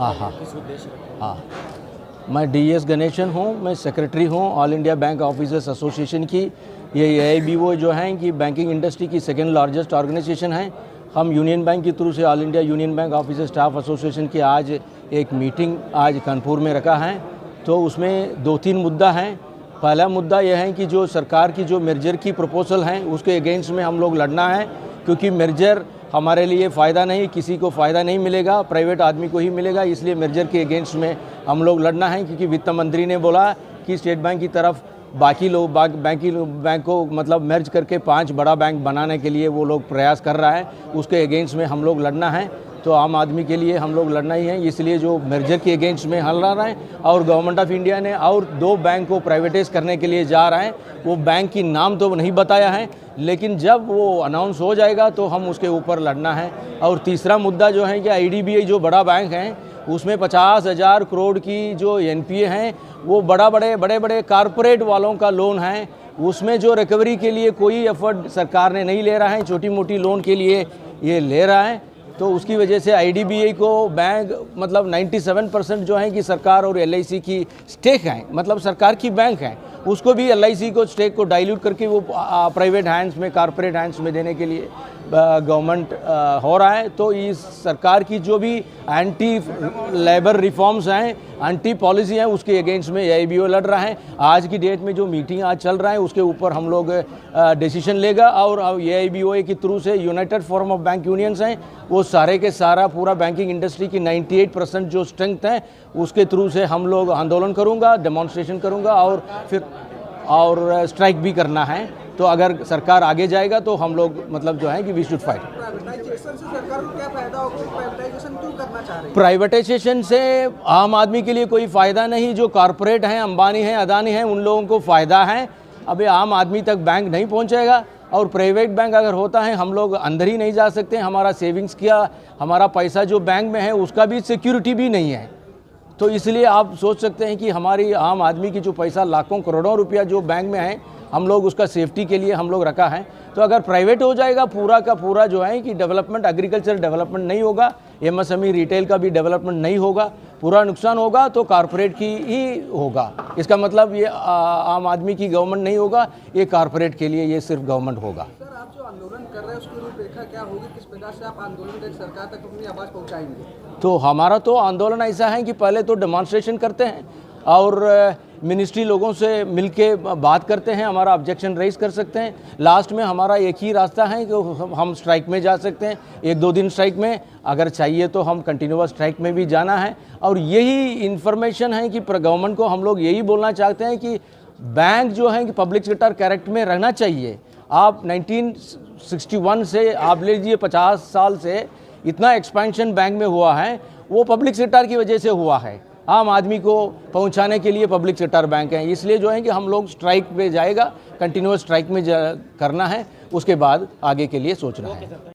हाँ हाँ हाँ, मैं डीएस गणेशन हूँ, मैं सेक्रेटरी हूँ all India bank officers association की। ये AIBO जो हैं कि बैंकिंग इंडस्ट्री की सेकेंड लार्जेस्ट ऑर्गेनाइजेशन है। हम यूनियन बैंक की थ्रू से all India union bank officer staff association की आज एक मीटिंग आज कानपुर में रखा है। तो उसमें 2-3 मुद्दा हैं। पहला मुद्दा यह है कि जो सरकार की जो मर्जर की प्रपोजल हैं उसके अगेंस्ट में हम लोग लड़ना है, क्योंकि मर्जर हमारे लिए फ़ायदा नहीं, किसी को फ़ायदा नहीं मिलेगा, प्राइवेट आदमी को ही मिलेगा। इसलिए मर्जर के अगेंस्ट में हम लोग लड़ना है, क्योंकि वित्त मंत्री ने बोला कि स्टेट बैंक की तरफ बाकी लोग बैंक को मतलब मर्ज करके 5 बड़ा बैंक बनाने के लिए वो लोग प्रयास कर रहा है, उसके अगेंस्ट में हम लोग लड़ना है। तो आम आदमी के लिए हम लोग लड़ना ही है, इसलिए जो मर्जर के अगेंस्ट में हल रहा है। और गवर्नमेंट ऑफ इंडिया ने और 2 बैंक को प्राइवेटाइज करने के लिए जा रहा है। वो बैंक की नाम तो नहीं बताया है, लेकिन जब वो अनाउंस हो जाएगा तो हम उसके ऊपर लड़ना है। और तीसरा मुद्दा जो है कि IDBI जो बड़ा बैंक है उसमें 50,000 करोड़ की जो NPA हैं वो बड़े कारपोरेट वालों का लोन है। उसमें जो रिकवरी के लिए कोई एफर्ट सरकार ने नहीं ले रहा है, छोटी मोटी लोन के लिए ये ले रहा है। तो उसकी वजह से IDBI को बैंक मतलब 97% जो है कि सरकार और LIC की स्टेक है, मतलब सरकार की बैंक है, उसको भी LIC को स्टेक को डाइल्यूट करके वो प्राइवेट हैंड्स में, कारपोरेट हैंड्स में देने के लिए गवर्नमेंट हो रहा है। तो इस सरकार की जो भी एंटी लेबर रिफॉर्म्स हैं, एंटी पॉलिसी हैं, उसके अगेंस्ट में AIBO लड़ रहा है। आज की डेट में जो मीटिंग आज चल रहा है उसके ऊपर हम लोग डिसीजन लेगा। और AIBO के थ्रू से United forum of bank unions हैं, वो सारे के सारा पूरा बैंकिंग इंडस्ट्री की 98% जो स्ट्रेंथ है उसके थ्रू से हम लोग आंदोलन करूँगा, डेमोन्स्ट्रेशन करूँगा और फिर स्ट्राइक भी करना है। तो अगर सरकार आगे जाएगा तो हम लोग मतलब जो है कि वी शुड फाइट। प्राइवेटाइजेशन से सरकार को क्या फायदा होगा? प्राइवेटाइजेशन क्यों करना चाह रही है? प्राइवेटाइजेशन से आम आदमी के लिए कोई फ़ायदा नहीं। जो कॉरपोरेट हैं, अंबानी हैं, अदानी हैं, उन लोगों को फ़ायदा है। अबे आम आदमी तक बैंक नहीं पहुंचेगा। और प्राइवेट बैंक अगर होता है, हम लोग अंदर ही नहीं जा सकते। हमारा सेविंग्स किया, हमारा पैसा जो बैंक में है उसका भी सिक्योरिटी भी नहीं है। तो इसलिए आप सोच सकते हैं कि हमारी आम आदमी की जो पैसा लाखों करोड़ों रुपया जो बैंक में है, हम लोग उसका सेफ्टी के लिए हम लोग रखा है। तो अगर प्राइवेट हो जाएगा पूरा का पूरा जो है कि डेवलपमेंट, एग्रीकल्चर डेवलपमेंट नहीं होगा, MSME रिटेल का भी डेवलपमेंट नहीं होगा, पूरा नुकसान होगा तो कॉरपोरेट की ही होगा। इसका मतलब ये आम आदमी की गवर्नमेंट नहीं होगा, ये कॉरपोरेट के लिए ये सिर्फ गवर्नमेंट होगा। सर, आप जो आंदोलन कर रहे हैं उसकी रूपरेखा क्या होगी? किस प्रकार से आप आंदोलन तक सरकार तक अपनी आवाज़ पहुँचाएंगे? तो हमारा तो आंदोलन ऐसा है कि पहले तो डेमोन्स्ट्रेशन करते हैं और मिनिस्ट्री लोगों से मिलके बात करते हैं, हमारा ऑब्जेक्शन रेज कर सकते हैं। लास्ट में हमारा एक ही रास्ता है कि हम स्ट्राइक में जा सकते हैं, 1-2 दिन स्ट्राइक में, अगर चाहिए तो हम कंटिन्यूअस स्ट्राइक में भी जाना है। और यही इन्फॉर्मेशन है कि गवर्नमेंट को हम लोग यही बोलना चाहते हैं कि बैंक जो है कि पब्लिक सेक्टर कैरेक्टर में रहना चाहिए। आप 1961 से आप ले लीजिए 50 साल से इतना एक्सपेंशन बैंक में हुआ है, वो पब्लिक सेक्टर की वजह से हुआ है। आम आदमी को पहुंचाने के लिए पब्लिक सेक्टर बैंक है। इसलिए जो है कि हम लोग स्ट्राइक पे जाएगा, कंटिन्यूअस स्ट्राइक में करना है, उसके बाद आगे के लिए सोचना है।